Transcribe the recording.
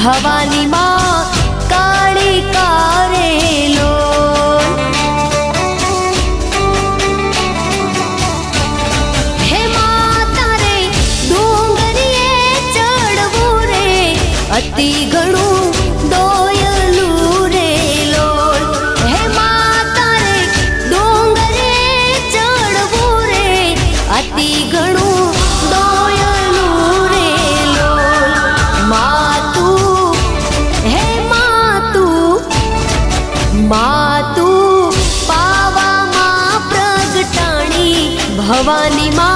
ભવાની માં કાળી કારેલો હે માતા રે ડુંગરીએ ચડવું રે અતિ ઘણું દોયલું રે લોલ હે માતા રે ડુંગરીએ ચડવું રે અતિ ઘણું દોયલું રે લોલ માતું હે માતું પાવામાં પ્રગટાણી ભવાની માં